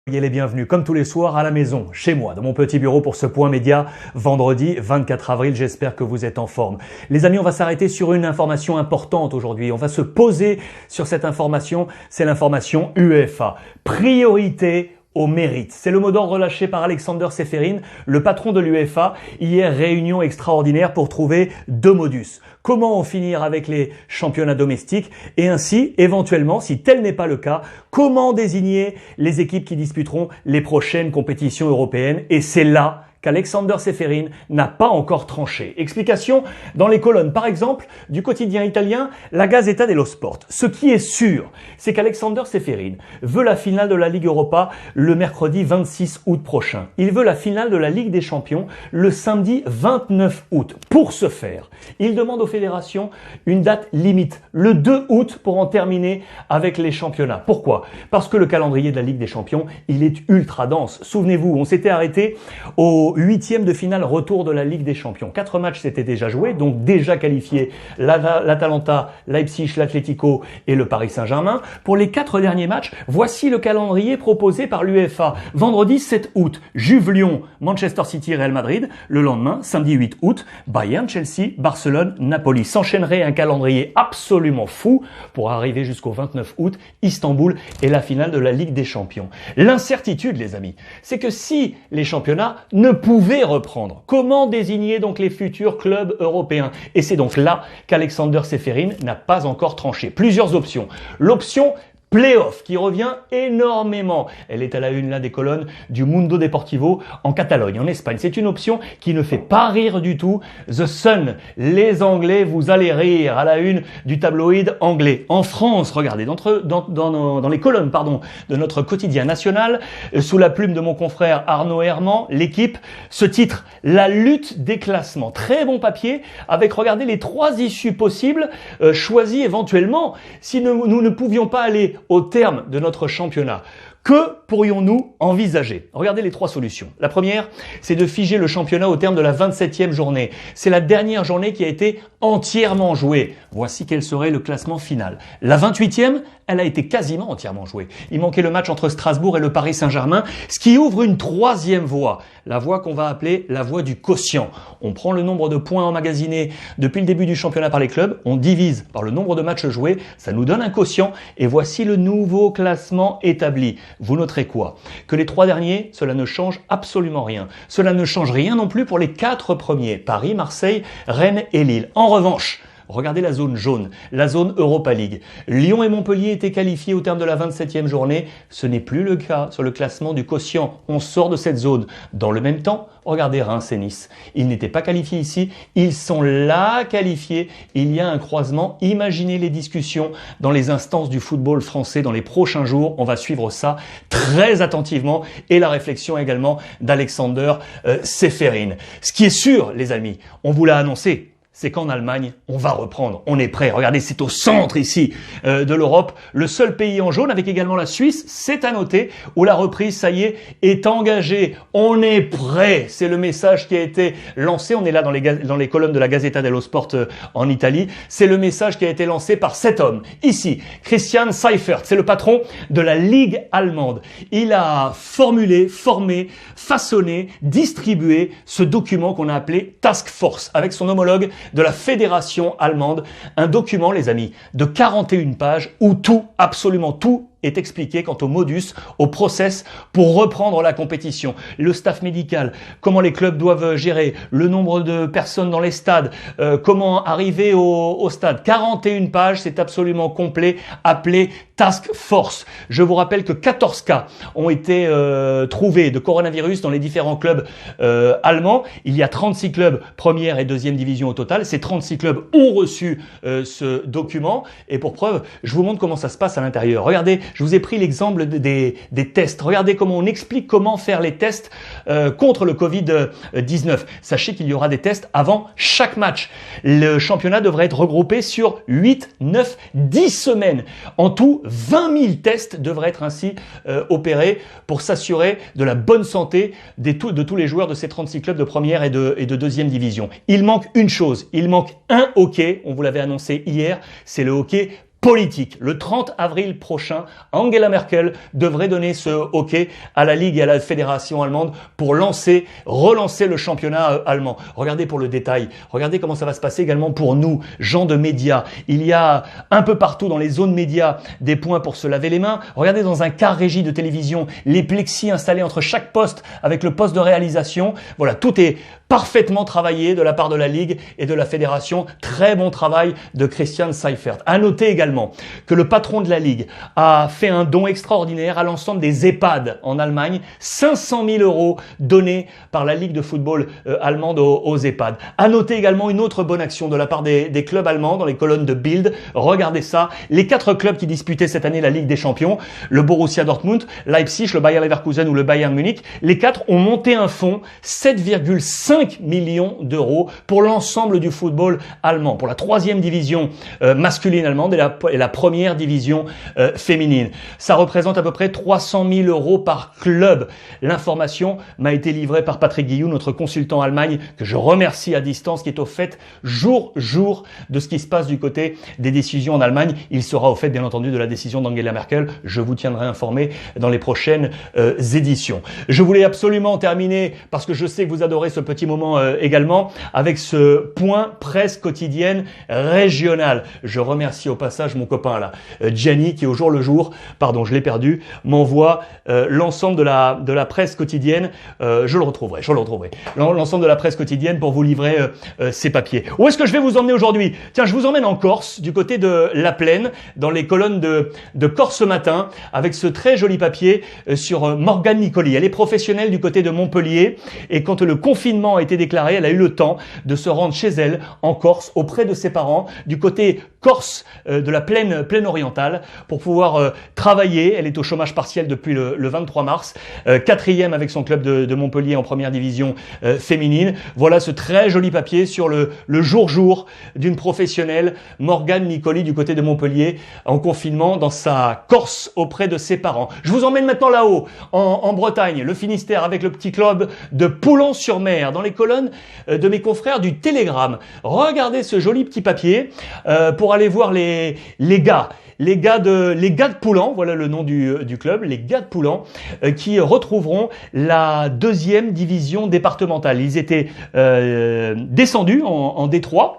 Soyez les bienvenus, comme tous les soirs, à la maison, chez moi, dans mon petit bureau pour ce point média, vendredi 24 avril. J'espère que vous êtes en forme. Les amis, on va s'arrêter sur une information importante aujourd'hui. On va se poser sur cette information, c'est l'information UEFA. Priorité au mérite. C'est le mot d'ordre lâché par Alexander Čeferin, le patron de l'UEFA. Hier, réunion extraordinaire pour trouver deux modus. Comment en finir avec les championnats domestiques et ainsi, éventuellement, si tel n'est pas le cas, comment désigner les équipes qui disputeront les prochaines compétitions européennes. Et c'est là qu'Alexander Čeferin n'a pas encore tranché. Explication dans les colonnes, par exemple, du quotidien italien, la Gazzetta dello Sport. Ce qui est sûr, c'est qu'Alexander Čeferin veut la finale de la Ligue Europa le mercredi 26 août prochain. Il veut la finale de la Ligue des Champions le samedi 29 août. Pour ce faire, il demande aux fédérations une date limite, le 2 août, pour en terminer avec les championnats. Pourquoi ? Parce que le calendrier de la Ligue des Champions, il est ultra dense. Souvenez-vous, on s'était arrêté au huitième de finale retour de la Ligue des Champions. 4 matchs s'étaient déjà joués, donc déjà qualifiés l'Atalanta, Leipzig, l'Atlético et le Paris Saint-Germain. Pour les 4 derniers matchs, voici le calendrier proposé par l'UEFA. Vendredi 7 août, Juve-Lyon, Manchester City, Real Madrid. Le lendemain, samedi 8 août, Bayern, Chelsea, Barcelone, Napoli. S'enchaînerait un calendrier absolument fou pour arriver jusqu'au 29 août, Istanbul et la finale de la Ligue des Champions. L'incertitude, les amis, c'est que si les championnats ne pouvaient reprendre, comment désigner donc les futurs clubs européens? Et c'est donc là qu'Alexander Čeferin n'a pas encore tranché. Plusieurs options. L'option Playoff, qui revient énormément. Elle est à la une là des colonnes du Mundo Deportivo en Catalogne, en Espagne. C'est une option qui ne fait pas rire du tout. The Sun, les Anglais, vous allez rire, à la une du tabloïd anglais. En France, regardez, dans les colonnes de notre quotidien national, sous la plume de mon confrère Arnaud Herman, l'équipe, ce titre, la lutte des classements. Très bon papier, avec, regardez, les 3 issues possibles, choisies éventuellement, si nous ne pouvions pas aller au terme de notre championnat. Que pourrions-nous envisager? Regardez les 3 solutions. La première, c'est de figer le championnat au terme de la 27e journée. C'est la dernière journée qui a été entièrement jouée. Voici quel serait le classement final. La 28e, elle a été quasiment entièrement jouée. Il manquait le match entre Strasbourg et le Paris Saint-Germain, ce qui ouvre une 3e voie. La voie qu'on va appeler la voie du quotient. On prend le nombre de points emmagasinés depuis le début du championnat par les clubs, on divise par le nombre de matchs joués, ça nous donne un quotient et voici le nouveau classement établi. Vous noterez quoi? Que les 3 derniers, cela ne change absolument rien. Cela ne change rien non plus pour les 4 premiers, Paris, Marseille, Rennes et Lille. En revanche, regardez la zone jaune, la zone Europa League. Lyon et Montpellier étaient qualifiés au terme de la 27e journée. Ce n'est plus le cas sur le classement du quotient. On sort de cette zone. Dans le même temps, regardez Reims et Nice. Ils n'étaient pas qualifiés ici. Ils sont là qualifiés. Il y a un croisement. Imaginez les discussions dans les instances du football français dans les prochains jours. On va suivre ça très attentivement et la réflexion également d'Alexander Čeferin. Ce qui est sûr, les amis, on vous l'a annoncé, c'est qu'en Allemagne, on va reprendre. On est prêt. Regardez, c'est au centre ici de l'Europe. Le seul pays en jaune, avec également la Suisse, c'est à noter, où la reprise, ça y est engagée. On est prêt. C'est le message qui a été lancé. On est là dans les colonnes de la Gazzetta dello Sport en Italie. C'est le message qui a été lancé par cet homme. Ici, Christian Seifert, c'est le patron de la Ligue allemande. Il a formulé, formé, façonné, distribué ce document qu'on a appelé Task Force, avec son homologue de la fédération allemande. Un document, les amis, de 41 pages où tout, absolument tout, est expliqué quant au modus, au process pour reprendre la compétition. Le staff médical, comment les clubs doivent gérer, le nombre de personnes dans les stades, comment arriver au stade. 41 pages, c'est absolument complet, appelé Task Force. Je vous rappelle que 14 cas ont été trouvés de coronavirus dans les différents clubs allemands. Il y a 36 clubs première et deuxième division au total. Ces 36 clubs ont reçu ce document. Et pour preuve, je vous montre comment ça se passe à l'intérieur. Regardez, je vous ai pris l'exemple des tests. Regardez comment on explique comment faire les tests contre le Covid-19. Sachez qu'il y aura des tests avant chaque match. Le championnat devrait être regroupé sur 8, 9, 10 semaines. En tout, 20 000 tests devraient être ainsi opérés pour s'assurer de la bonne santé de tous les joueurs de ces 36 clubs de première et de deuxième division. Il manque une chose, il manque un hockey, on vous l'avait annoncé hier, c'est le hockey politique. Le 30 avril prochain, Angela Merkel devrait donner ce OK à la Ligue et à la Fédération allemande pour relancer le championnat allemand. Regardez pour le détail. Regardez comment ça va se passer également pour nous, gens de médias. Il y a un peu partout dans les zones médias des points pour se laver les mains. Regardez dans un car régie de télévision, les plexis installés entre chaque poste avec le poste de réalisation. Voilà, tout est parfaitement travaillé de la part de la Ligue et de la Fédération. Très bon travail de Christian Seifert. À noter également que le patron de la Ligue a fait un don extraordinaire à l'ensemble des EHPAD en Allemagne. 500 000 € donnés par la Ligue de football allemande aux EHPAD. À noter également une autre bonne action de la part des clubs allemands dans les colonnes de Bild. Regardez ça. Les 4 clubs qui disputaient cette année la Ligue des Champions, le Borussia Dortmund, Leipzig, le Bayer Leverkusen ou le Bayern Munich, les 4 ont monté un fonds 7,5 millions d'euros pour l'ensemble du football allemand, pour la 3e division masculine allemande et la première division féminine. Ça représente à peu près 300 000 € par club. L'information m'a été livrée par Patrick Guillou, notre consultant Allemagne, que je remercie à distance, qui est au fait jour de ce qui se passe du côté des décisions en Allemagne. Il sera au fait, bien entendu, de la décision d'Angela Merkel. Je vous tiendrai informé dans les prochaines éditions. Je voulais absolument terminer, parce que je sais que vous adorez ce petit moment également, avec ce point presse quotidienne régionale. Je remercie au passage mon copain là, Gianni, qui au jour le jour, pardon, je l'ai perdu, m'envoie l'ensemble de la presse quotidienne. Je le retrouverai. L'ensemble de la presse quotidienne pour vous livrer ces papiers. Où est-ce que je vais vous emmener aujourd'hui? Tiens, je vous emmène en Corse, du côté de La Plaine, dans les colonnes de Corse Matin, avec ce très joli papier sur Morgane Nicoli. Elle est professionnelle du côté de Montpellier, et quand le confinement a été déclaré, elle a eu le temps de se rendre chez elle, en Corse, auprès de ses parents, du côté Corse de la plaine orientale, pour pouvoir travailler. Elle est au chômage partiel depuis le 23 mars, 4e avec son club de Montpellier en première division féminine. Voilà ce très joli papier sur le jour d'une professionnelle, Morgane Nicoli, du côté de Montpellier, en confinement dans sa Corse auprès de ses parents. Je vous emmène maintenant là-haut, en Bretagne, le Finistère, avec le petit club de Poulan-sur-Mer, dans les colonnes de mes confrères du Télégramme. Regardez ce joli petit papier pour aller voir les gars. Les gars de Poulan, voilà le nom du club, les gars de Poulan, qui retrouveront la 2e division départementale. Ils étaient descendus en D3.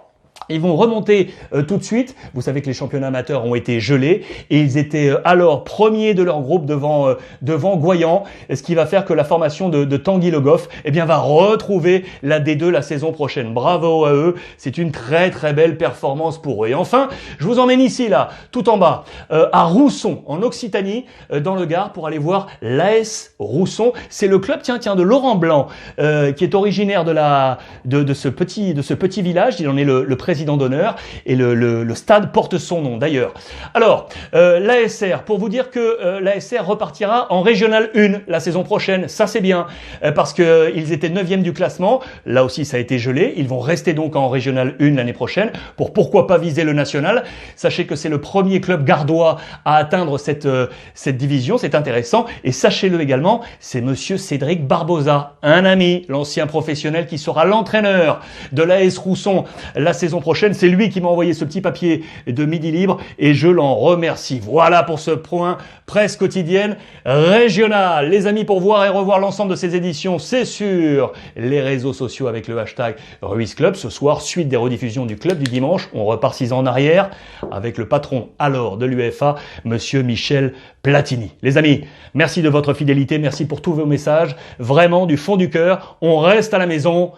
Ils vont remonter tout de suite. Vous savez que les championnats amateurs ont été gelés et ils étaient alors premiers de leur groupe devant Goyans, ce qui va faire que la formation de Tanguy Le Goff va retrouver la D2 la saison prochaine. Bravo à eux, c'est une très très belle performance pour eux. Et enfin, je vous emmène ici là, tout en bas, à Rousson, en Occitanie, dans le Gard, pour aller voir l'AS Rousson. C'est le club de Laurent Blanc, qui est originaire de ce petit village. Il en est le président d'honneur, et le stade porte son nom d'ailleurs. Alors, l'ASR, pour vous dire que l'ASR repartira en Régional 1 la saison prochaine. Ça c'est bien, parce que ils étaient 9e du classement. Là aussi ça a été gelé. Ils vont rester donc en Régional 1 l'année prochaine, pour pourquoi pas viser le national. Sachez que c'est le premier club gardois à atteindre cette division. C'est intéressant. Et sachez-le également, c'est monsieur Cédric Barbosa, un ami, l'ancien professionnel, qui sera l'entraîneur de l'AS Rousson la saison prochaine. C'est lui qui m'a envoyé ce petit papier de Midi Libre et je l'en remercie. Voilà pour ce point presse quotidienne régionale. Les amis, pour voir et revoir l'ensemble de ces éditions, c'est sur les réseaux sociaux avec le hashtag Ruiz Club. Ce soir, suite des rediffusions du club du dimanche, on repart 6 ans en arrière avec le patron alors de l'UEFA, monsieur Michel Platini. Les amis, merci de votre fidélité, merci pour tous vos messages. Vraiment, du fond du cœur, on reste à la maison.